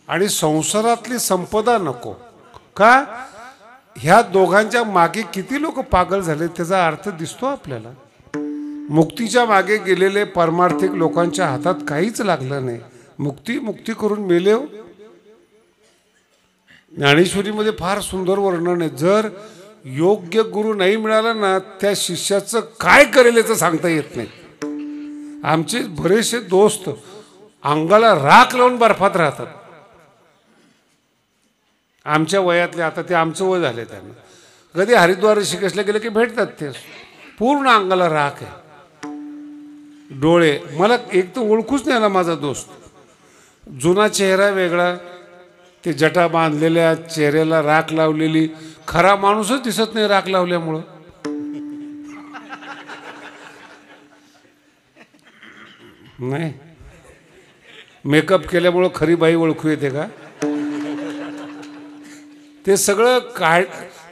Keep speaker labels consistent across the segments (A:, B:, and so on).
A: आणि संसारातली संपदा नको का? ह्या दोघांच्या मागे किती लोक पागल झाले त्याचा अर्थ दिसतो आपल्याला. मुक्तीच्या मागे गेलेले परमार्थिक लोकांच्या हातात काहीच लागलं नाही. मुक्ती मुक्ती करून मेले हो. ज्ञानेश्वरीमध्ये फार सुंदर वर्णन आहे. जर योग्य गुरु नाही मिळाला ना त्या शिष्याचं काय करेल याचं सांगता येत नाही. आमचे बरेचसे दोस्त अंगाला राख लावून बर्फात राहतात. आमच्या वयातले, आता ते आमचं वय झाले, त्यांना कधी हरिद्वार ऋषिकेशला गेले की भेटतात ते पूर्ण अंगाला राख आहे. डोळे मला एक तर ओळखूच नाही आला माझा दोस्त. जुना चेहरा वेगळा, ते जटा बांधलेल्या चेहऱ्याला राख लावलेली, खरा माणूसच दिसत नाही राख लावल्यामुळं. नाही मेकअप केल्यामुळं खरी बाई ओळखू येते का? ते सगळं काढ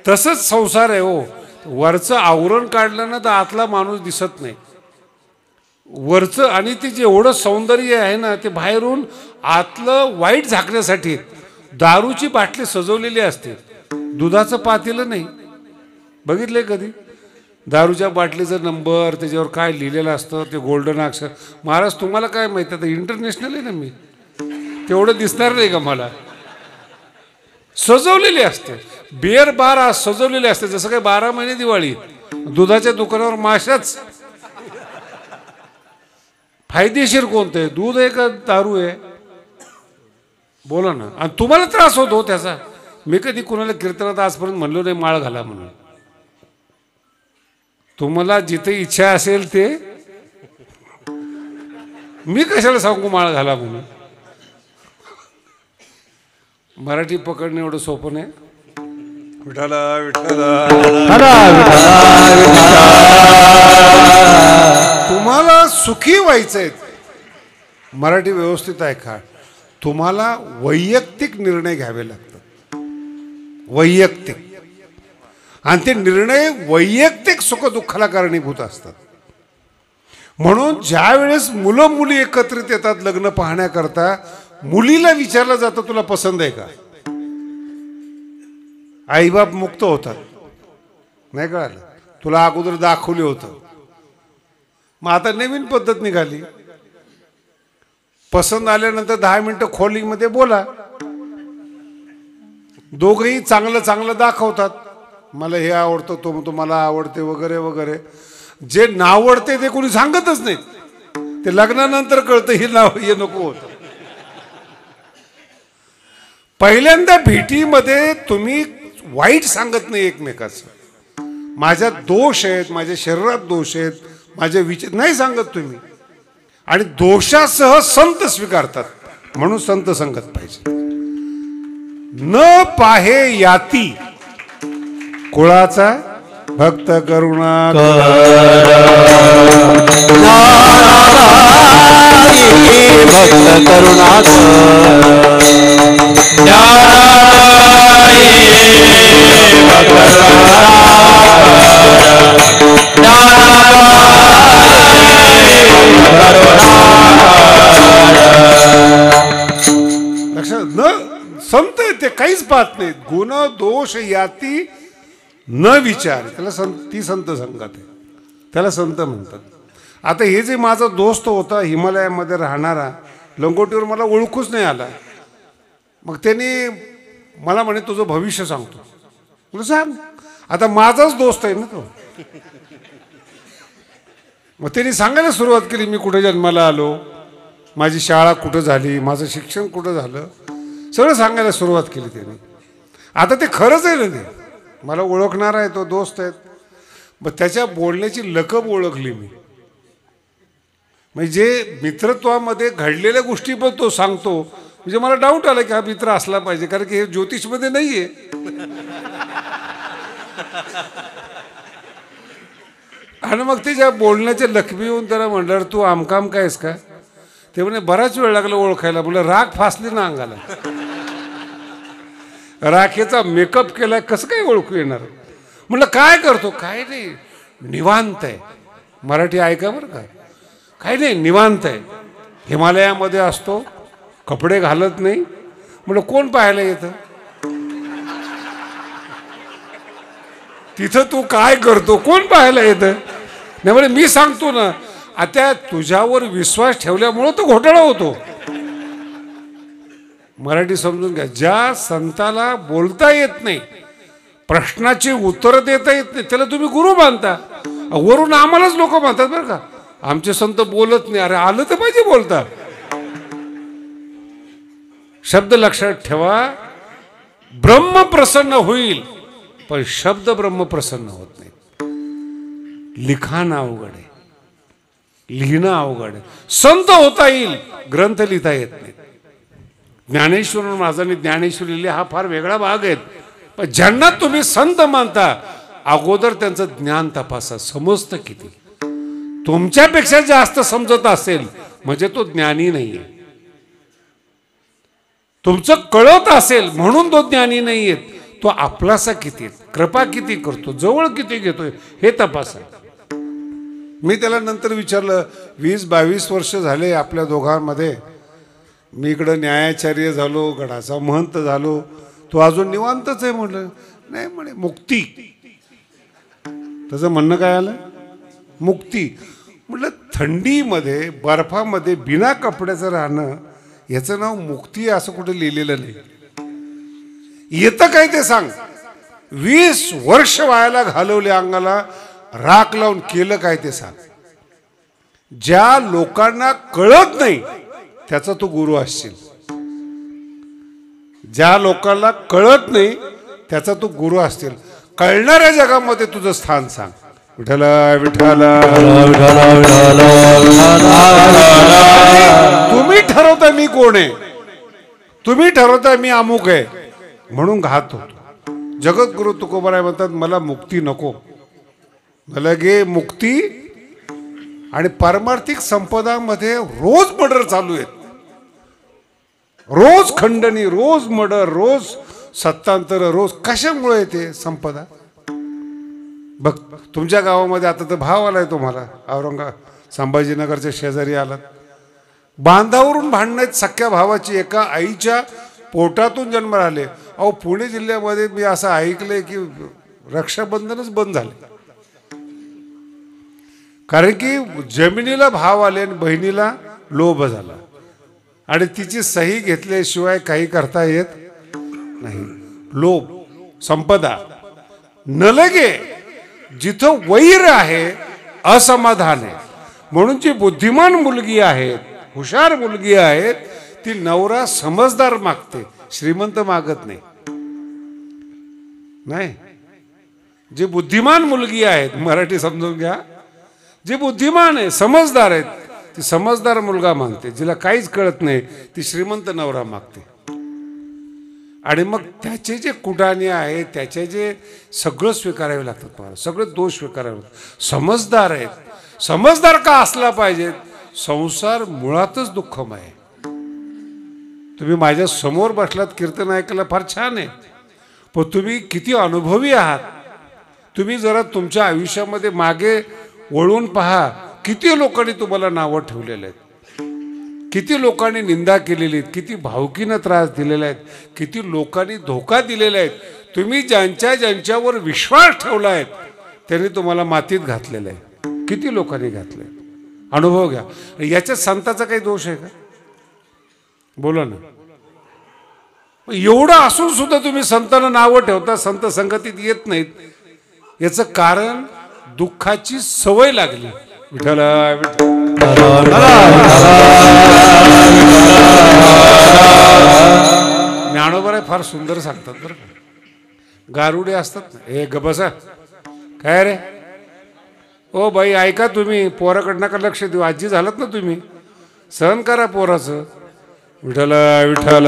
A: तसंच संसार आहे हो. वरचं आवरण काढलं ना तर आतला माणूस दिसत नाही. वरचं आणि ते जेवढं सौंदर्य आहे ना ते बाहेरून आतलं वाईट झाकण्यासाठी दारूची बाटली सजवलेली असते, दुधाचं पातेलं नाही. बघितलंय कधी? दारूच्या बाटलीचा नंबर, त्याच्यावर काय लिहिलेलं असतं, ते गोल्डन अक्षर. महाराज तुम्हाला काय माहिती, आता इंटरनॅशनल आहे ना मी, तेवढं दिसणार नाही का मला? सजवलेली असते. बिअर बार सजवलेले असते, जसं काय 12 महिने दिवाळी. दुधाच्या दुकानावर माशाच. फायदेशीर कोणतं आहे, दूध आहे का दारू आहे? बोला ना. आणि तुम्हाला त्रास होतो त्याचा. मी कधी कुणाला कीर्तनात आजपर्यंत म्हणलो नाही माळ घाला म्हणून. तुम्हाला जिथे इच्छा असेल ते, मी कशाला सांगू माळ घाला म्हणून. मराठी पकडणे एवढं सोपं नाही. विठाला विठाला तुम्हाला सुखी व्हायचंय, मराठी व्यवस्थित ऐका. तुम्हाला वैयक्तिक निर्णय घ्यावे लागतात, वैयक्तिक. आणि ते निर्णय वैयक्तिक सुखदुःखाला कारणीभूत असतात. म्हणून ज्या वेळेस मुलं मुली एकत्रित येतात लग्न पाहण्याकरता, मुलीला विचारलं जातं तुला पसंत आहे का? आईबाप मुक्त होतात. नाही कळालं? तुला अगोदर दाखवले होतं. मग आता नवीन पद्धत निघाली. पसंत आल्यानंतर 10 मिनिटं खोलीमध्ये बोला. दोघंही चांगलं चांगलं दाखवतात. मला हे आवडतं, तो म्हणतो मला आवडते वगैरे वगैरे. जे नावडते ते कोणी सांगतच नाही. ते लग्नानंतर कळतं हे नाव हे नको होतं. पहिल्यांदा भेटीमध्ये तुम्ही वाईट सांगत नाही एकमेकाचं. माझ्यात दोष आहेत, माझ्या शरीरात दोष आहेत, माझे विचार नाही सांगत तुम्ही. आणि दोषासह संत स्वीकारतात. म्हणून संत संगत पाहिजे. न पाहे याती कुळाचा भक्त करुणा
B: भक्त करुणा
A: लक्षात न संत ते काहीच पाहत नाहीत. गुण दोष याती न विचार, त्याला ती संत संगत आहे. त्याला संत म्हणतात. आता हे जे माझा दोस्त होता हिमालयामध्ये राहणारा, लंगोटीवर मला ओळखूच नाही आला. मग त्याने मला म्हणे तुझं भविष्य सांगतो. तुला सांग. आता माझाच दोस्त आहे ना तो. मग त्यांनी सांगायला सुरुवात केली मी कुठे जन्माला आलो, माझी शाळा कुठं झाली, माझं शिक्षण कुठं झालं, सगळं सांगायला सुरुवात केली त्यांनी. आता ते खरंच आहे ना, ते मला ओळखणार आहे, तो दोस्त आहे. मग त्याच्या बोलण्याची लकब ओळखली मी. म्हणजे मित्रत्वामध्ये घडलेल्या गोष्टी पण तो सांगतो. म्हणजे मला डाऊट आला की हा मित्र असला पाहिजे, कारण की हे ज्योतिषमध्ये नाहीये. आणि मग त्याच्या बोलण्याच्या लकबी येऊन त्याला म्हणलं तू आमकाम कायस का? ते म्हणे बराच वेळ लागला ओळखायला. म्हणलं राख फासली ना अंगाला, राखेचा मेकअप केलाय, कसं काय ओळखू येणार? म्हणलं काय करतो? काय नाही, निवांत आहे. मराठी ऐका बरं का. काय नाही, निवांत आहे. हिमालयामध्ये असतो, कपडे घालत नाही, म्हटलं कोण पाहायला येतं? तिथं तू काय करतो, कोण पाहायला येतं? नाही म्हणे मी सांगतो ना, आता तुझ्यावर विश्वास ठेवल्यामुळं तो घोटाळा होतो. मराठी समजून घ्या, ज्या संताला बोलता येत नाही, प्रश्नाची उत्तरं देता येत नाही, त्याला तुम्ही गुरु मानता. वरून आम्हालाच लोक म्हणतात बरं का, आमचे संत बोलत नाही. अरे आलं तर पाहिजे बोलता. शब्द लक्षात ठेवा, ब्रह्म प्रसन्न होईल पण शब्द ब्रह्म प्रसन्न होत नाही. लिखाण अवघड आहे, लिहिणं अवघड आहे. संत होता येईल, ग्रंथ लिहिता येत नाही. ज्ञानेश्वर महाराजांनी ज्ञानेश्वर लिहिले हा फार वेगळा भाग आहे. पण ज्यांना तुम्ही संत मानता, अगोदर त्यांचं ज्ञान तपासा, समजतं किती. तुमच्यापेक्षा जास्त समजत असेल म्हणजे तो ज्ञानी नाहीये. तुमचं कळत असेल म्हणून तो ज्ञानी नाहीये. तो आपलासा किती, कृपा किती करतो, जवळ किती घेतोय हे तपासा. मी त्याला नंतर विचारलं, 20-22 वर्ष झाले आपल्या दोघांमध्ये. मी इकडं न्यायाचार्य झालो, गडाचा महंत झालो, तो अजून निवांतच आहे. म्हटलं नाही म्हणे मुक्ती. त्याचं म्हणणं काय आलं? मुक्ती. म्हटलं थंडीमध्ये बर्फामध्ये बिना कपड्याचं राहणं याचं नाव मुक्ती असं कुठे लिहिलेलं नाही. येतं काय ते सांग. 20 वर्ष वायाला घालवले, अंगाला राख लावून केलं काय ते सांग. ज्या लोकांना कळत नाही त्याचा तू गुरु असशील. ज्या लोकांना कळत नाही त्याचा तू गुरु असतील. कळणाऱ्या जगामध्ये तुझं स्थान सांग. विठ्ठल विठ्ठल. तुम्ही ठरवता मी कोण आहे, तुम्ही ठरवता मी अमुक आहे म्हणून घात होतो. जगद्गुरु तुकोबाराय म्हणतात, मला मुक्ती नको, मला गे मुक्ती. आणि पारमार्थिक संपदामध्ये रोज मर्डर चालू आहेत, रोज खंडणी, रोज मर्डर, रोज सत्तांतर, रोज. कशामुळे ते संपदा? बघ तुमच्या गावामध्ये आता तर भाव आलाय तुम्हाला, संभाजीनगरच्या शेजारी आलात. बांधावरून भांडण आहेत सख्या भावाची, एका आईच्या पोटातून जन्म आले. अहो पुणे जिल्ह्यामध्ये मी असं ऐकलंय की रक्षाबंधनच बंद झाले, कारण की जमिनीला भाव आले आणि बहिणीला लोभ झाला आणि तिची सही घेतल्याशिवाय काही करता येत नाही. लोभ, संपदा. न लगे जिथं वैर आहे, असमाधान आहे. म्हणून जी बुद्धिमान मुलगी आहे, हुशार मुलगी आहे, ती नवरा समजदार मागते, श्रीमंत मागत नाही. नाही, जी बुद्धिमान मुलगी आहे, मराठी समजून घ्या, जी बुद्धिमान आहे, समजदार आहेत, ती समजदार मुलगा मागते. जिला काहीच कळत नाही ती श्रीमंत नवरा मागते. आणि मग त्याचे जे कुटाणे आहे, त्याचे जे सगळं स्वीकारावे लागतात, मला सगळे दोष स्वीकारावे लागतात. समजदार आहेत. समजदार का असला पाहिजे? संसार मुळातच दुःखमय आहे. तुम्ही माझ्या समोर बसलात, कीर्तन ऐकायला फार छान आहे, पण तुम्ही किती अनुभवी आहात. तुम्ही जरा तुमच्या आयुष्यामध्ये मागे वळून पहा, किती लोकांनी तुम्हाला नावं ठेवलेले आहेत, किती लोकांनी निंदा केलेली आहेत, किती भावकीनं त्रास दिलेला आहेत, किती लोकांनी धोका दिलेला आहे. तुम्ही ज्यांच्यावर विश्वास ठेवला आहे त्यांनी तुम्हाला मातीत घातलेलं आहे. किती लोकांनी घातलंय, अनुभव घ्या. याच्यात संताचा काही दोष आहे का? बोला ना. एवढं असून सुद्धा तुम्ही संतांना नावं ठेवता, संत संगतीत येत नाहीत. याचं कारण दुःखाची सवय लागली. विठ्ठल ज्ञानोबा फार सुंदर सांगतात बरं का. गारुडे असतात ना, हे गबसा काय रे, ओ बाई ऐका, तुम्ही पोराकडनं का लक्ष देऊ, आजी झालात ना तुम्ही, सहन करा पोराचं. विठ्ठल विठ्ठल.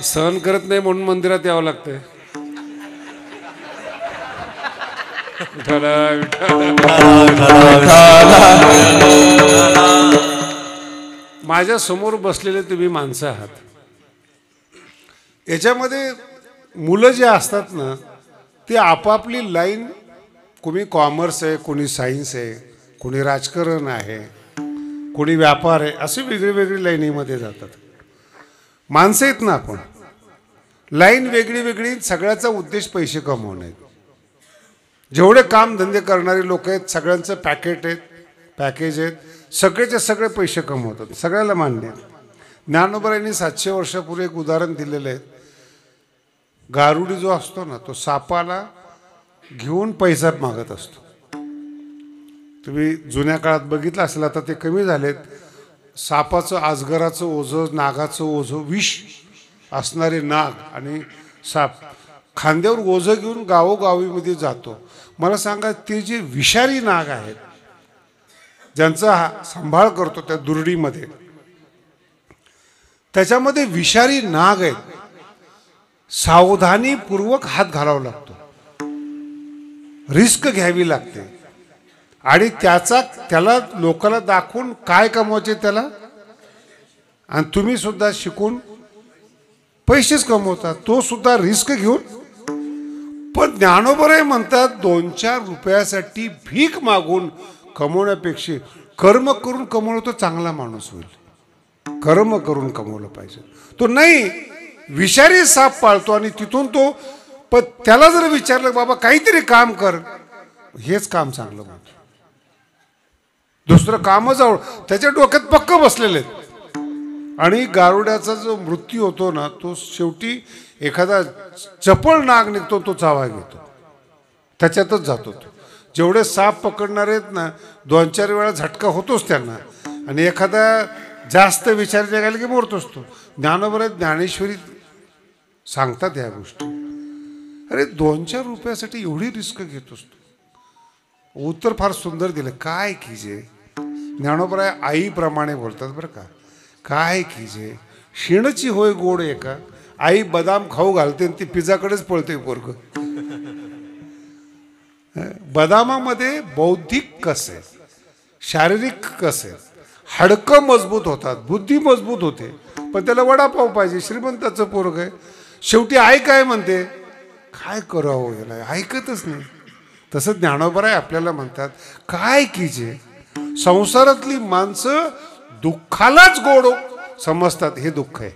A: सहन करत नाही म्हणून मंदिरात यावं लागतंय. विठ्ठल माझ्या समोर बसलेले तुम्ही माणसं आहात. याच्यामध्ये मुलं जे असतात ना, ते आपापली लाईन, कोणी कॉमर्स आहे, कोणी सायन्स आहे, कोणी राजकारण आहे, कोणी व्यापार आहे, असे वेगळी वेगळी लाईनीमध्ये जातात. माणसं आहेत ना आपण, लाईन वेगळी वेगळी, सगळ्याचा उद्देश पैसे कमवणे. जेवढे काम धंदे करणारे लोक आहेत सगळ्यांचं पॅकेज आहेत, सगळेचे सगळे पैसे कमवतात, सगळ्याला मान्य आहे. ज्ञानोबरायांनी 700 वर्षापूर्वी एक उदाहरण दिलेलं आहे. गारुडी जो असतो ना, तो सापाला घेऊन पैसा मागत असतो. तुम्ही जुन्या काळात बघितलं असेल, आता ते कमी झालेत. सापाचं, अजगराचं ओझं, नागाचं ओझं, विष असणारे नाग आणि साप खांद्यावर ओझं घेऊन गावोगावीमध्ये जातो. मला सांगा, ते जे विषारी नाग आहेत, ज्यांचा सांभाळ करतो त्या दुर्डीमध्ये, त्याच्यामध्ये विषारी नाग आहेत. सावधानीपूर्वक हात घालावा लागतो, रिस्क घ्यावी लागते. आणि त्याला लोकांना दाखवून काय कमवायचे त्याला, आणि तुम्ही सुद्धा शिकून पैसेच कमवतात, तो सुद्धा रिस्क घेऊन. पण ज्ञानोबराय म्हणतात 2-4 रुपयासाठी भीक मागून कमवण्यापेक्षा कर्म करून कमवलं तो चांगला माणूस होईल. कर्म करून कमवलं पाहिजे. तो नाही विषारी साप पाळतो आणि तिथून तो, पण त्याला जर विचारलं बाबा काहीतरी काम कर, हेच काम चांगलं म्हणतो. दुसरं कामच त्याच्या डोक्यात पक्क बसलेले आहेत. आणि गारुड्याचा जो मृत्यू होतो ना, तो शेवटी एखादा चपळ नाग निघतो, तो चावा घेतो, त्याच्यातच जातो तो. जेवढे साप पकडणार आहेत ना, 2-4 वेळा झटका होतोच त्यांना, आणि एखादा जास्त विचार निघाले की मोरतोच तो. ज्ञानोबराय ज्ञानेश्वरी सांगतात या गोष्टी. अरे 2-4 रुपयासाठी एवढी रिस्क घेतोस तू. उत्तर फार सुंदर दिलं. काय कीजे, ज्ञानोबराय आईप्रमाणे बोलतात बरं का. काय कीजे, शिणची होय गोड आहे का. आई बदाम खाऊ घालते आणि ती पिझ्झाकडेच पळते पोरग. बदामामध्ये बौद्धिक कस आहे, शारीरिक कस आहे, हाडकं मजबूत होतात, बुद्धी मजबूत होते. पण त्याला वडापाव पाहिजे, श्रीमंताचं पोरग आहे. शेवटी आई काय म्हणते, काय करावं याला, ऐकतच नाही. तसं ज्ञानोबराय आपल्याला म्हणतात, काय कीजे, संसारातली माणसं दुःखालाच गोड समजतात, हे दुःख आहे.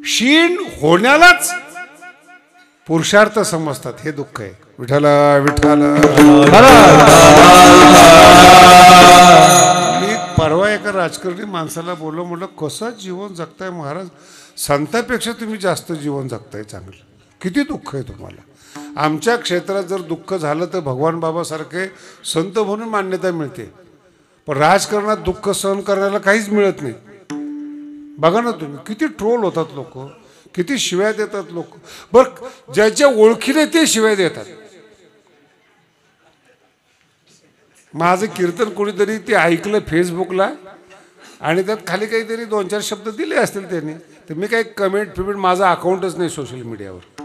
A: क्षीण होण्यालाच पुरुषार्थ समजतात, हे दुःख आहे. विठ्ठला विठ्ठल. मी परवा एका राजकारणी माणसाला बोललो, म्हटलं कसं जीवन जगताय महाराज, संतापेक्षा तुम्ही जास्त जीवन जगताय चांगलं. किती दुःख आहे तुम्हाला. आमच्या क्षेत्रात जर दुःख झालं तर भगवान बाबासारखे संत म्हणून मान्यता मिळते, पण राजकारणात दुःख सहन करायला काहीच मिळत नाही. बघा ना तुम्ही, किती ट्रोल होतात लोक, किती शिव्या देतात लोक. बरं, ज्याच्या ओळखीने ते शिव्या देतात. माझं कीर्तन कोणीतरी ते ऐकलं फेसबुकला, आणि त्यात खाली काहीतरी 2-4 शब्द दिले असतील त्यांनी, तर मी काही कमेंट माझा अकाउंटच नाही सोशल मीडियावर,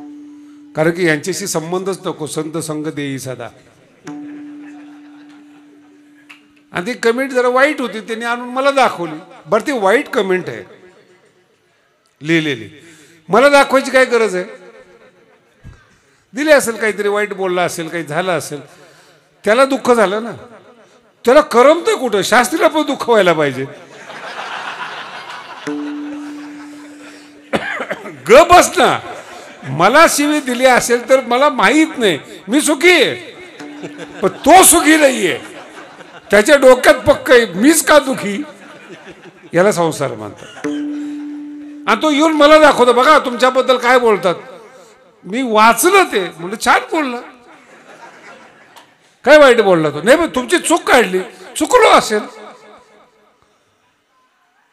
A: कारण की यांच्याशी संबंधच नको. संत संग देई सदा. आणि ती कमेंट जरा वाईट होती, त्यांनी आणून मला दाखवली. बरं, ती वाईट कमेंट आहे लिहिलेली, मला दाखवायची काय गरज आहे. दिले असेल, काहीतरी वाईट बोलला असेल, काही झालं असेल, त्याला दुःख झालं ना, त्याला करमतंय कुठं. शास्त्रीला पण दुःख व्हायला पाहिजे. ग बस ना. मला शिवी दिली असेल तर मला माहीत नाही, मी सुखी आहे, पण तो सुखी नाहीये. त्याच्या डोक्यात पक्क आहे मीच का दुखी. याला संसार मानतात. आणि तो येऊन मला दाखवतो, बघा तुमच्याबद्दल काय बोलतात. मी वाचलं ते, म्हणजे छान बोलला. काय वाईट बोलला तो. नाही, पण तुमची चूक काढली, चुकलो असेल.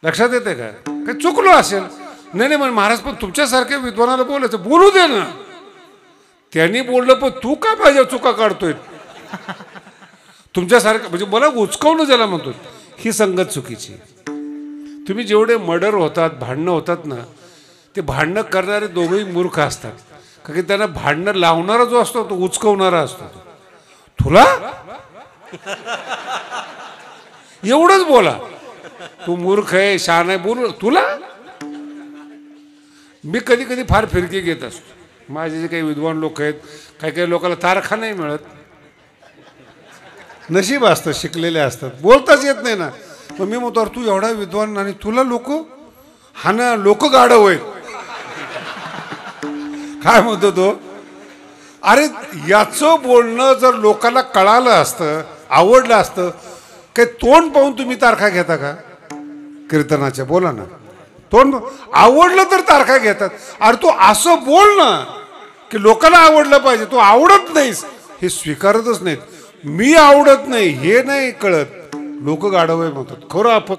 A: लक्षात येते का, काय चुकलो असेल. नाही पण महाराज, पण तुमच्यासारख्या विद्वानाला बोलायचं, बोलू दे ना. त्यांनी बोललं, पण तू का माझ्या चुका काढतोय. तुमच्यासारखं म्हणजे मला उचकवणं ज्याला म्हणतो, ही संगत चुकीची. तुम्ही जेवढे मर्डर होतात, भांडणं होतात ना, ते भांडणं करणारे दोघेही मूर्ख असतात. कारण की त्यांना भांडणं लावणारा जो असतो तो उचकवणारा असतो. तुला एवढंच बोला, तू मूर्ख आहे, शहाणा आहे, बोल तुला. मी कधी कधी फार फिरकी घेत असतो. माझे जे काही विद्वान लोक आहेत, काही काही लोकांना तारखा नाही मिळत, नशीब असतं, शिकलेले असतात, बोलताच येत नाही ना. मग मी म्हणतो अरे तू एवढा विद्वान आणि तुला लोक हा ना लोक गाढव आहेत. काय म्हणतो तो, अरे याचं बोलणं जर लोकांना कळालं असतं, आवडलं असतं, काही तोंड पाहून तुम्ही तारखा घेता का कीर्तनाच्या? बोला ना, तोंड आवडलं तर तारखा घेतात. अरे तू असं बोल ना की लोकांना आवडलं पाहिजे. तू आवडत नाहीस हे स्वीकारतच नाहीत. मी आवडत नाही हे नाही कळत, लोक गाढव आहे म्हणतात. खरं आपण